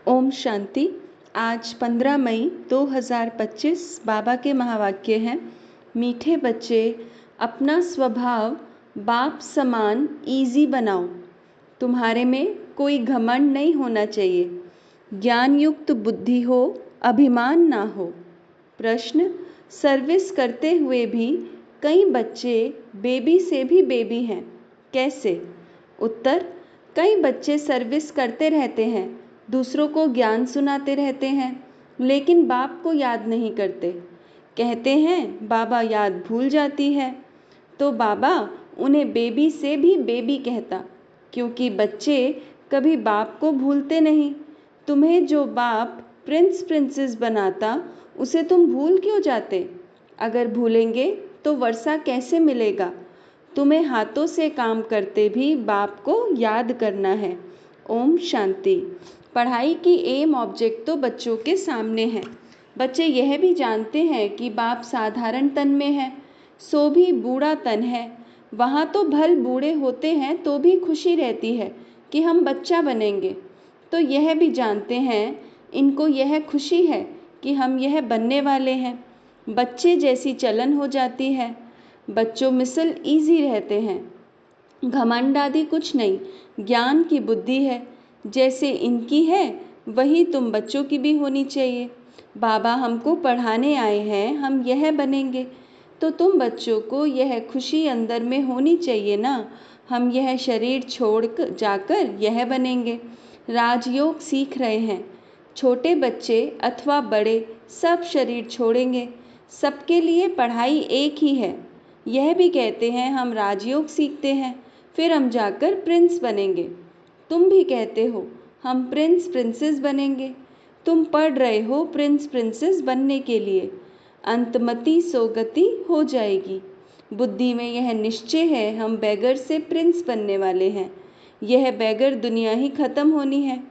ओम शांति। आज 15 मई 2025 बाबा के महावाक्य हैं। मीठे बच्चे, अपना स्वभाव बाप समान इजी बनाओ। तुम्हारे में कोई घमंड नहीं होना चाहिए। ज्ञान युक्त बुद्धि हो, अभिमान ना हो। प्रश्न: सर्विस करते हुए भी कई बच्चे बेबी से भी बेबी हैं, कैसे? उत्तर: कई बच्चे सर्विस करते रहते हैं, दूसरों को ज्ञान सुनाते रहते हैं, लेकिन बाप को याद नहीं करते। कहते हैं बाबा याद भूल जाती है, तो बाबा उन्हें बेबी से भी बेबी कहता, क्योंकि बच्चे कभी बाप को भूलते नहीं। तुम्हें जो बाप प्रिंस प्रिंसेस बनाता, उसे तुम भूल क्यों जाते? अगर भूलेंगे तो वर्षा कैसे मिलेगा? तुम्हें हाथों से काम करते भी बाप को याद करना है। ओम शांति। पढ़ाई की एम ऑब्जेक्ट तो बच्चों के सामने है। बच्चे यह भी जानते हैं कि बाप साधारण तन में है, सो भी बूढ़ा तन है। वहाँ तो भल बूढ़े होते हैं तो भी खुशी रहती है कि हम बच्चा बनेंगे। तो यह भी जानते हैं, इनको यह खुशी है कि हम यह बनने वाले हैं। बच्चे जैसी चलन हो जाती है। बच्चों मिसल इजी रहते हैं। घमंड आदि कुछ नहीं, ज्ञान की बुद्धि है। जैसे इनकी है वही तुम बच्चों की भी होनी चाहिए। बाबा हमको पढ़ाने आए हैं, हम यह बनेंगे, तो तुम बच्चों को यह खुशी अंदर में होनी चाहिए ना। हम यह शरीर छोड़ जाकर यह बनेंगे। राजयोग सीख रहे हैं। छोटे बच्चे अथवा बड़े सब शरीर छोड़ेंगे। सबके लिए पढ़ाई एक ही है। यह भी कहते हैं हम राजयोग सीखते हैं, फिर हम जाकर प्रिंस बनेंगे। तुम भी कहते हो हम प्रिंस प्रिंसेस बनेंगे। तुम पढ़ रहे हो प्रिंस प्रिंसेस बनने के लिए। अंतमति सोगति हो जाएगी। बुद्धि में यह निश्चय है हम बैगर से प्रिंस बनने वाले हैं। यह बैगर दुनिया ही खत्म होनी है।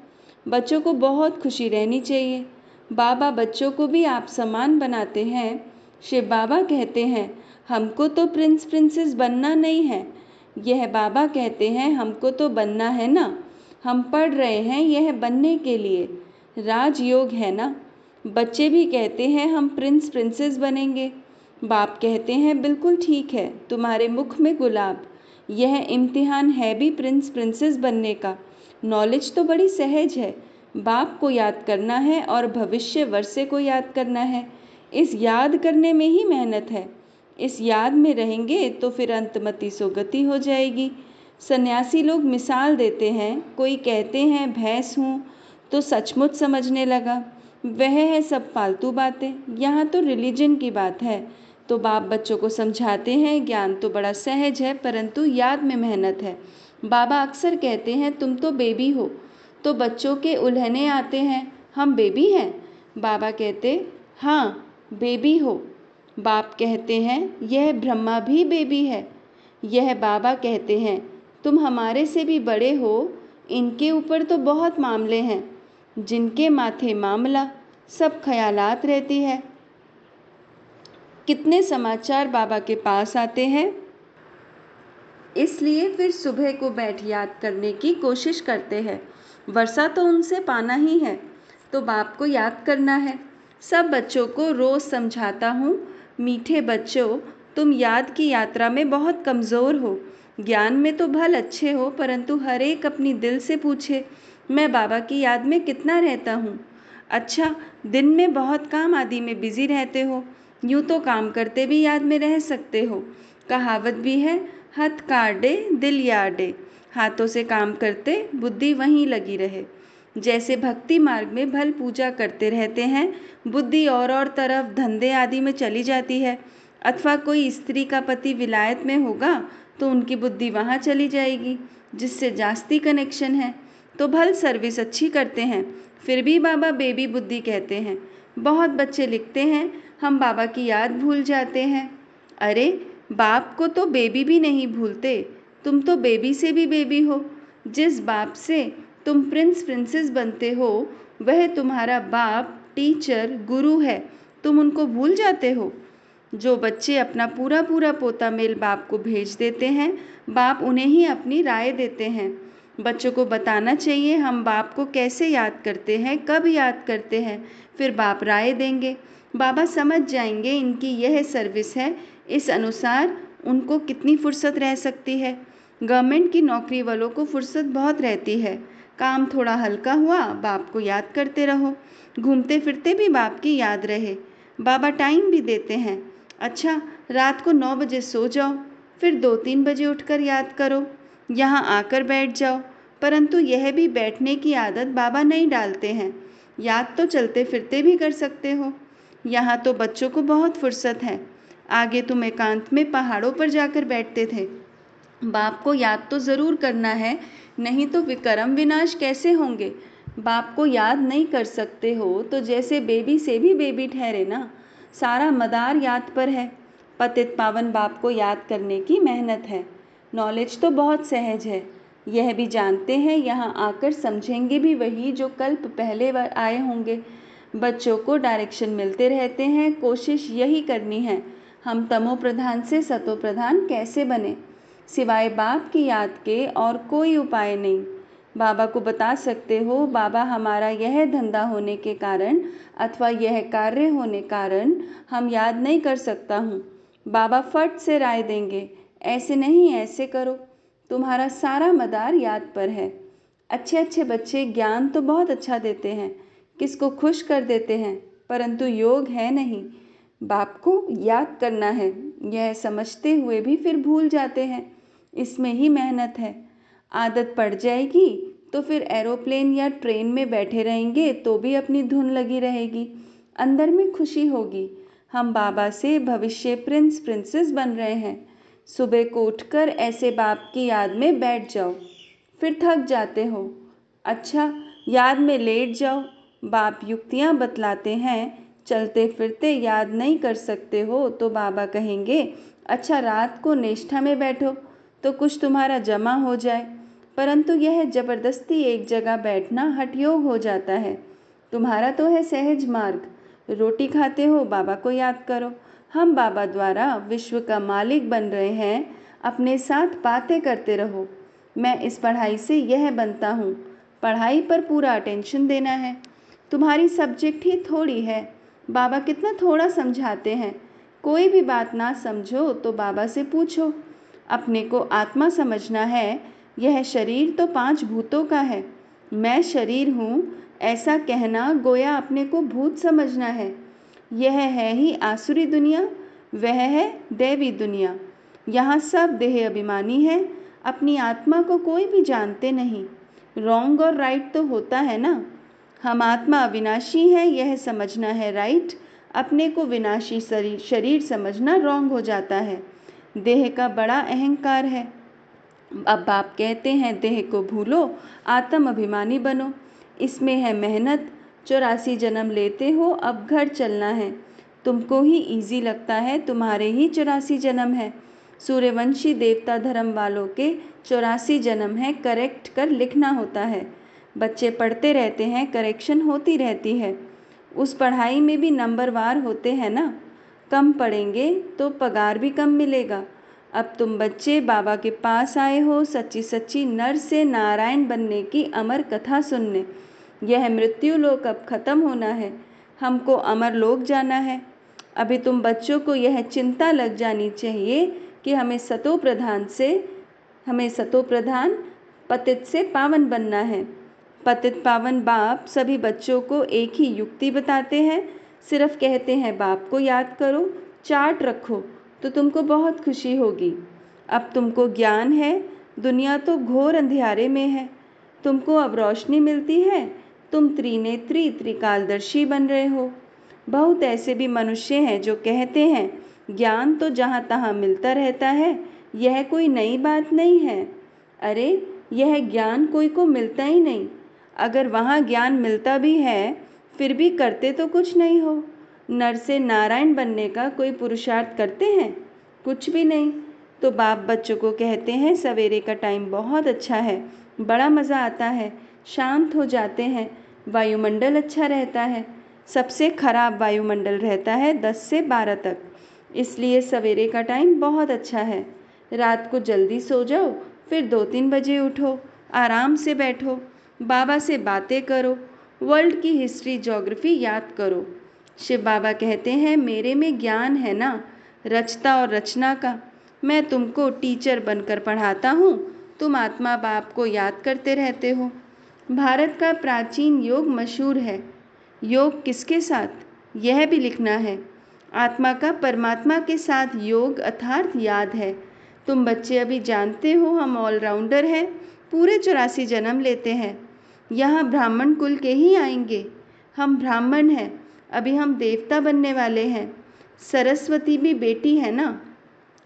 बच्चों को बहुत खुशी रहनी चाहिए। बाबा बच्चों को भी आप समान बनाते हैं। शिव बाबा कहते हैं हमको तो प्रिंस प्रिंसेस बनना नहीं है। यह बाबा कहते हैं हमको तो बनना है ना। हम पढ़ रहे हैं यह बनने के लिए। राजयोग है ना। बच्चे भी कहते हैं हम प्रिंस प्रिंसेस बनेंगे। बाप कहते हैं बिल्कुल ठीक है, तुम्हारे मुख में गुलाब। यह इम्तिहान है भी प्रिंस प्रिंसेस बनने का। नॉलेज तो बड़ी सहज है। बाप को याद करना है और भविष्य वर्षे को याद करना है। इस याद करने में ही मेहनत है। इस याद में रहेंगे तो फिर अंतमति सोगति हो जाएगी। सन्यासी लोग मिसाल देते हैं, कोई कहते हैं भैंस हूँ तो सचमुच समझने लगा। वह है सब फालतू बातें। यहाँ तो रिलीजन की बात है। तो बाप बच्चों को समझाते हैं ज्ञान तो बड़ा सहज है, परंतु याद में मेहनत है। बाबा अक्सर कहते हैं तुम तो बेबी हो, तो बच्चों के उल्हने आते हैं हम बेबी हैं। बाबा कहते हाँ बेबी हो। बाप कहते हैं यह ब्रह्मा भी बेबी है। यह बाबा कहते हैं तुम हमारे से भी बड़े हो। इनके ऊपर तो बहुत मामले हैं। जिनके माथे मामला, सब ख्यालात रहती है। कितने समाचार बाबा के पास आते हैं, इसलिए फिर सुबह को बैठ याद करने की कोशिश करते हैं। वर्षा तो उनसे पाना ही है, तो बाप को याद करना है। सब बच्चों को रोज़ समझाता हूँ, मीठे बच्चों, तुम याद की यात्रा में बहुत कमज़ोर हो। ज्ञान में तो भल अच्छे हो, परंतु हर एक अपनी दिल से पूछे मैं बाबा की याद में कितना रहता हूँ। अच्छा, दिन में बहुत काम आदि में बिजी रहते हो। यूँ तो काम करते भी याद में रह सकते हो। कहावत भी है, हथ काटे दिल याडे। हाथों से काम करते बुद्धि वहीं लगी रहे। जैसे भक्ति मार्ग में भल पूजा करते रहते हैं, बुद्धि और तरफ धंधे आदि में चली जाती है। अथवा कोई स्त्री का पति विलायत में होगा तो उनकी बुद्धि वहाँ चली जाएगी, जिससे जास्ती कनेक्शन है। तो भल सर्विस अच्छी करते हैं, फिर भी बाबा बेबी बुद्धि कहते हैं। बहुत बच्चे लिखते हैं हम बाबा की याद भूल जाते हैं। अरे, बाप को तो बेबी भी नहीं भूलते। तुम तो बेबी से भी बेबी हो। जिस बाप से तुम प्रिंस प्रिंसेस बनते हो, वह तुम्हारा बाप टीचर गुरु है। तुम उनको भूल जाते हो। जो बच्चे अपना पूरा पूरा पोता मेल बाप को भेज देते हैं, बाप उन्हें ही अपनी राय देते हैं। बच्चों को बताना चाहिए हम बाप को कैसे याद करते हैं, कब याद करते हैं, फिर बाप राय देंगे। बाबा समझ जाएंगे इनकी यह सर्विस है, इस अनुसार उनको कितनी फुर्सत रह सकती है। गवर्नमेंट की नौकरी वालों को फुर्सत बहुत रहती है। काम थोड़ा हल्का हुआ, बाप को याद करते रहो, घूमते फिरते भी बाप की याद रहे। बाबा टाइम भी देते हैं। अच्छा, रात को 9 बजे सो जाओ, फिर 2-3 बजे उठकर याद करो, यहाँ आकर बैठ जाओ। परंतु यह भी बैठने की आदत बाबा नहीं डालते हैं। याद तो चलते फिरते भी कर सकते हो। यहाँ तो बच्चों को बहुत फुर्सत है। आगे तुम एकांत में पहाड़ों पर जाकर बैठते थे। बाप को याद तो ज़रूर करना है, नहीं तो विक्रम विनाश कैसे होंगे। बाप को याद नहीं कर सकते हो तो जैसे बेबी से भी बेबी ठहरे ना। सारा मदार याद पर है। पतित पावन बाप को याद करने की मेहनत है। नॉलेज तो बहुत सहज है, यह भी जानते हैं यहाँ आकर समझेंगे भी वही जो कल्प पहले आए होंगे। बच्चों को डायरेक्शन मिलते रहते हैं, कोशिश यही करनी है हम तमो प्रधान से सतो प्रधान कैसे बने। सिवाय बाप की याद के और कोई उपाय नहीं। बाबा को बता सकते हो, बाबा हमारा यह धंधा होने के कारण अथवा यह कार्य होने कारण हम याद नहीं कर सकता हूँ। बाबा फट से राय देंगे, ऐसे नहीं ऐसे करो। तुम्हारा सारा मदार याद पर है। अच्छे अच्छे बच्चे ज्ञान तो बहुत अच्छा देते हैं, किसको खुश कर देते हैं, परंतु योग है नहीं। बाप को याद करना है, यह समझते हुए भी फिर भूल जाते हैं। इसमें ही मेहनत है। आदत पड़ जाएगी तो फिर एरोप्लेन या ट्रेन में बैठे रहेंगे तो भी अपनी धुन लगी रहेगी, अंदर में खुशी होगी। हम बाबा से भविष्य प्रिंस प्रिंसेस बन रहे हैं। सुबह को उठकर ऐसे बाप की याद में बैठ जाओ, फिर थक जाते हो, अच्छा याद में लेट जाओ। बाप युक्तियाँ बतलाते हैं, चलते फिरते याद नहीं कर सकते हो तो बाबा कहेंगे अच्छा रात को निष्ठा में बैठो तो कुछ तुम्हारा जमा हो जाए। परंतु यह जबरदस्ती एक जगह बैठना हठयोग हो जाता है। तुम्हारा तो है सहज मार्ग, रोटी खाते हो बाबा को याद करो। हम बाबा द्वारा विश्व का मालिक बन रहे हैं, अपने साथ बातें करते रहो। मैं इस पढ़ाई से यह बनता हूँ, पढ़ाई पर पूरा अटेंशन देना है। तुम्हारी सब्जेक्ट ही थोड़ी है, बाबा कितना थोड़ा समझाते हैं। कोई भी बात ना समझो तो बाबा से पूछो। अपने को आत्मा समझना है, यह शरीर तो 5 भूतों का है। मैं शरीर हूँ ऐसा कहना गोया अपने को भूत समझना है। यह है ही आसुरी दुनिया, वह है दैवी दुनिया। यहाँ सब देह अभिमानी है, अपनी आत्मा को कोई भी जानते नहीं। रॉन्ग और राइट तो होता है ना। हम आत्मा अविनाशी है यह समझना है राइट, अपने को विनाशी शरीर समझना रॉन्ग हो जाता है। देह का बड़ा अहंकार है। अब बाप कहते हैं देह को भूलो, आत्म अभिमानी बनो। इसमें है मेहनत। 84 जन्म लेते हो, अब घर चलना है। तुमको ही इजी लगता है, तुम्हारे ही 84 जन्म है। सूर्यवंशी देवता धर्म वालों के 84 जन्म है, करेक्ट कर लिखना होता है। बच्चे पढ़ते रहते हैं, करेक्शन होती रहती है। उस पढ़ाई में भी नंबरवार होते हैं ना। कम पढ़ेंगे तो पगार भी कम मिलेगा। अब तुम बच्चे बाबा के पास आए हो सच्ची सच्ची नर से नारायण बनने की अमर कथा सुनने। यह मृत्यु लोक अब खत्म होना है, हमको अमर लोक जाना है। अभी तुम बच्चों को यह चिंता लग जानी चाहिए कि हमें सतो प्रधान पतित से पावन बनना है। पतित पावन बाप सभी बच्चों को एक ही युक्ति बताते हैं, सिर्फ कहते हैं बाप को याद करो, चार्ट रखो तो तुमको बहुत खुशी होगी। अब तुमको ज्ञान है, दुनिया तो घोर अंधियारे में है, तुमको अब रोशनी मिलती है, तुम त्रिनेत्री त्रिकालदर्शी बन रहे हो। बहुत ऐसे भी मनुष्य हैं जो कहते हैं ज्ञान तो जहाँ तहाँ मिलता रहता है, यह कोई नई बात नहीं है। अरे यह ज्ञान कोई को मिलता ही नहीं। अगर वहाँ ज्ञान मिलता भी है फिर भी करते तो कुछ नहीं हो। नर से नारायण बनने का कोई पुरुषार्थ करते हैं? कुछ भी नहीं। तो बाप बच्चों को कहते हैं सवेरे का टाइम बहुत अच्छा है, बड़ा मज़ा आता है, शांत हो जाते हैं, वायुमंडल अच्छा रहता है। सबसे खराब वायुमंडल रहता है 10 से 12 तक, इसलिए सवेरे का टाइम बहुत अच्छा है। रात को जल्दी सो जाओ, फिर 2-3 बजे उठो, आराम से बैठो, बाबा से बातें करो, वर्ल्ड की हिस्ट्री ज्योग्राफी याद करो। शिव बाबा कहते हैं, मेरे में ज्ञान है ना, रचता और रचना का। मैं तुमको टीचर बनकर पढ़ाता हूँ, तुम आत्मा बाप को याद करते रहते हो। भारत का प्राचीन योग मशहूर है। योग किसके साथ, यह भी लिखना है। आत्मा का परमात्मा के साथ योग अर्थात याद है। तुम बच्चे अभी जानते हो हम ऑलराउंडर हैं, पूरे 84 जन्म लेते हैं। यहाँ ब्राह्मण कुल के ही आएंगे। हम ब्राह्मण हैं, अभी हम देवता बनने वाले हैं। सरस्वती भी बेटी है ना।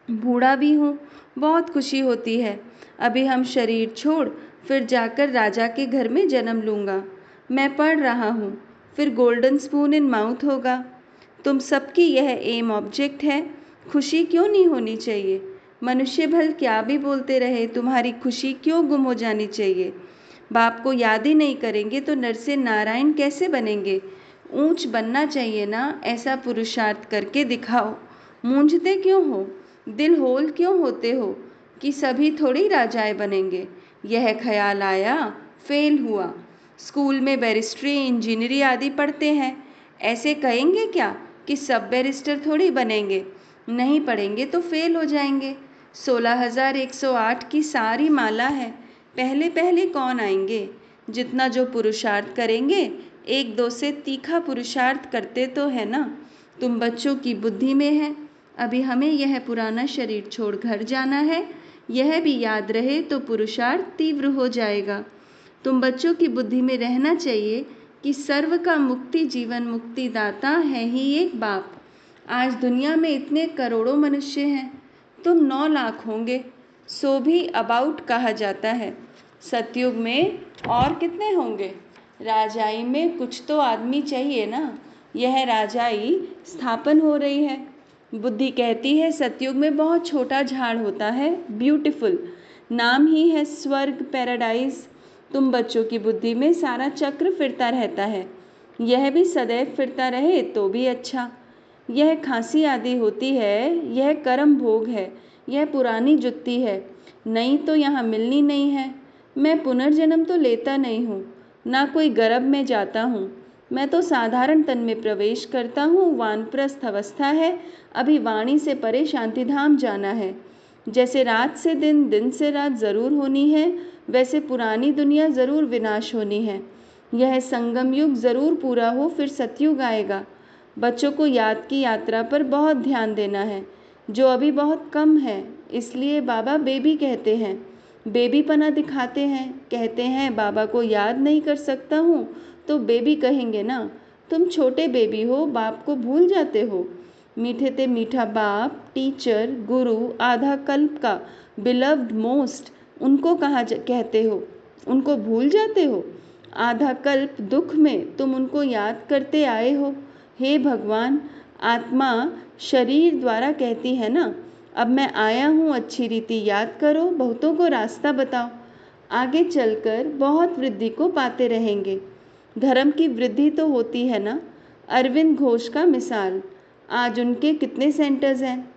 बूढ़ा भी हूँ, बहुत खुशी होती है। अभी हम शरीर छोड़ फिर जाकर राजा के घर में जन्म लूँगा। मैं पढ़ रहा हूँ, फिर गोल्डन स्पून इन माउथ होगा। तुम सबकी यह एम ऑब्जेक्ट है। खुशी क्यों नहीं होनी चाहिए? मनुष्य भल क्या भी बोलते रहे, तुम्हारी खुशी क्यों गुम हो जानी चाहिए? बाप को याद ही नहीं करेंगे तो नर से नारायण कैसे बनेंगे? ऊंच बनना चाहिए ना, ऐसा पुरुषार्थ करके दिखाओ। मूंझते क्यों हो, दिल होल क्यों होते हो कि सभी थोड़ी राजाएं बनेंगे? यह ख्याल आया, फेल हुआ। स्कूल में बैरिस्ट्री, इंजीनियरिंग आदि पढ़ते हैं, ऐसे कहेंगे क्या कि सब बैरिस्टर थोड़ी बनेंगे? नहीं पढ़ेंगे तो फेल हो जाएंगे। 16,108 की सारी माला है, पहले पहले कौन आएंगे? जितना जो पुरुषार्थ करेंगे, एक दो से तीखा पुरुषार्थ करते तो है ना। तुम बच्चों की बुद्धि में है, अभी हमें यह पुराना शरीर छोड़ घर जाना है, यह भी याद रहे तो पुरुषार्थ तीव्र हो जाएगा। तुम बच्चों की बुद्धि में रहना चाहिए कि सर्व का मुक्ति जीवन मुक्ति दाता है ही एक बाप। आज दुनिया में इतने करोड़ों मनुष्य हैं, तुम 9 लाख होंगे, सो भी अबाउट कहा जाता है। सतयुग में और कितने होंगे? राजाई में कुछ तो आदमी चाहिए ना। यह राजाई स्थापन हो रही है। बुद्धि कहती है सतयुग में बहुत छोटा झाड़ होता है, ब्यूटीफुल, नाम ही है स्वर्ग, पैराडाइज। तुम बच्चों की बुद्धि में सारा चक्र फिरता रहता है, यह भी सदैव फिरता रहे तो भी अच्छा। यह खांसी आदि होती है, यह कर्म भोग है, यह पुरानी जुत्ती है, नई तो यहाँ मिलनी नहीं है। मैं पुनर्जन्म तो लेता नहीं हूँ, ना कोई गर्भ में जाता हूँ। मैं तो साधारण तन में प्रवेश करता हूँ। वानप्रस्थ अवस्था है, अभी वाणी से परे शांतिधाम जाना है। जैसे रात से दिन, दिन से रात जरूर होनी है, वैसे पुरानी दुनिया जरूर विनाश होनी है। यह संगम युग जरूर पूरा हो, फिर सतयुग आएगा। बच्चों को याद की यात्रा पर बहुत ध्यान देना है, जो अभी बहुत कम है, इसलिए बाबा बेबी कहते हैं। बेबी पना दिखाते हैं, कहते हैं बाबा को याद नहीं कर सकता हूँ तो बेबी कहेंगे ना। तुम छोटे बेबी हो, बाप को भूल जाते हो। मीठे ते मीठा बाप, टीचर, गुरु, आधा कल्प का बिलव्ड मोस्ट, उनको कहते हो, उनको भूल जाते हो। आधा कल्प दुख में तुम उनको याद करते आए हो। हे भगवान, आत्मा शरीर द्वारा कहती है ना, अब मैं आया हूँ, अच्छी रीति याद करो, बहुतों को रास्ता बताओ, आगे चलकर बहुत वृद्धि को पाते रहेंगे। धर्म की वृद्धि तो होती है ना। अरविंद घोष का मिसाल, आज उनके कितने सेंटर्स हैं,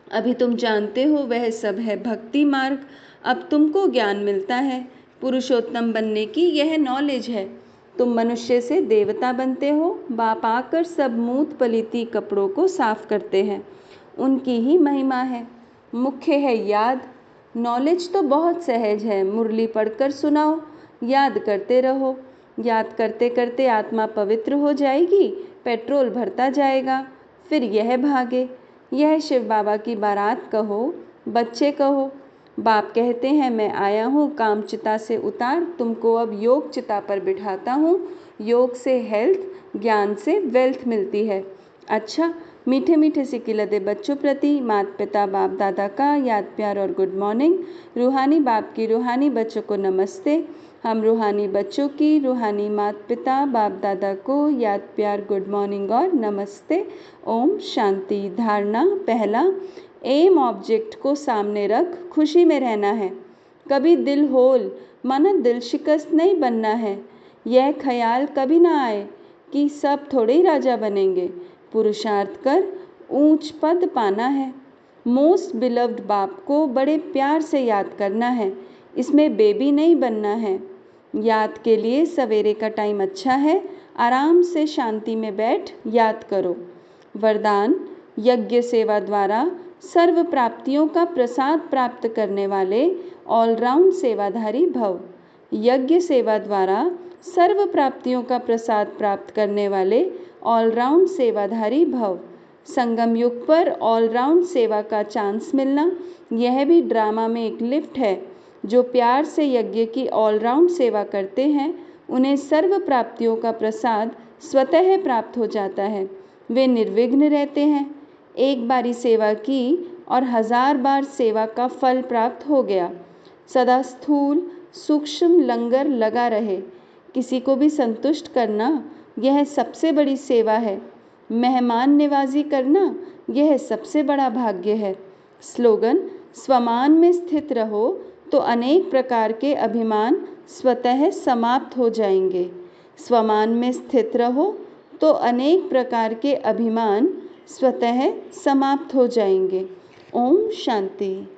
अभी तुम जानते हो वह सब है भक्ति मार्ग। अब तुमको ज्ञान मिलता है, पुरुषोत्तम बनने की यह नॉलेज है। तुम मनुष्य से देवता बनते हो। बाप आकर सब मूत पलीती कपड़ों को साफ करते हैं, उनकी ही महिमा है। मुख्य है याद। नॉलेज तो बहुत सहज है, मुरली पढ़कर सुनाओ, याद करते रहो। याद करते करते आत्मा पवित्र हो जाएगी, पेट्रोल भरता जाएगा, फिर यह भागे। यह शिव बाबा की बारात कहो, बच्चे कहो। बाप कहते हैं मैं आया हूँ, काम चिता से उतार, तुमको अब योग चिता पर बिठाता हूँ। योग से हेल्थ, ज्ञान से वेल्थ मिलती है। अच्छा, मीठे मीठे से किलदे बच्चों प्रति माता पिता बाप दादा का याद प्यार और गुड मॉर्निंग। रूहानी बाप की रूहानी बच्चों को नमस्ते। हम रूहानी बच्चों की रूहानी माता पिता बाप दादा को याद प्यार गुड मॉर्निंग और नमस्ते। ओम शांति। धारणा पहला, एम ऑब्जेक्ट को सामने रख खुशी में रहना है। कभी दिल होल माना दिल शिकस्त नहीं बनना है। यह ख्याल कभी ना आए कि सब थोड़े ही राजा बनेंगे। पुरुषार्थ कर ऊंच पद पाना है। मोस्ट बिलव्ड बाप को बड़े प्यार से याद करना है। इसमें बेबी नहीं बनना है। याद के लिए सवेरे का टाइम अच्छा है, आराम से शांति में बैठ याद करो। वरदान, यज्ञ सेवा द्वारा सर्व प्राप्तियों का प्रसाद प्राप्त करने वाले ऑलराउंड सेवाधारी भव। यज्ञ सेवा द्वारा सर्व प्राप्तियों का प्रसाद प्राप्त करने वाले ऑलराउंड सेवाधारी भव। संगम युग पर ऑलराउंड सेवा का चांस मिलना, यह भी ड्रामा में एक लिफ्ट है। जो प्यार से यज्ञ की ऑलराउंड सेवा करते हैं उन्हें सर्व प्राप्तियों का प्रसाद स्वतः प्राप्त हो जाता है। वे निर्विघ्न रहते हैं। एक बारी सेवा की और 1000 बार सेवा का फल प्राप्त हो गया। सदा स्थूल सूक्ष्म लंगर लगा रहे। किसी को भी संतुष्ट करना यह सबसे बड़ी सेवा है। मेहमान नवाजी करना यह सबसे बड़ा भाग्य है। स्लोगन, स्वमान में स्थित रहो तो अनेक प्रकार के अभिमान स्वतः समाप्त हो जाएंगे। स्वमान में स्थित रहो तो अनेक प्रकार के अभिमान स्वतः समाप्त हो जाएंगे। ओम शांति।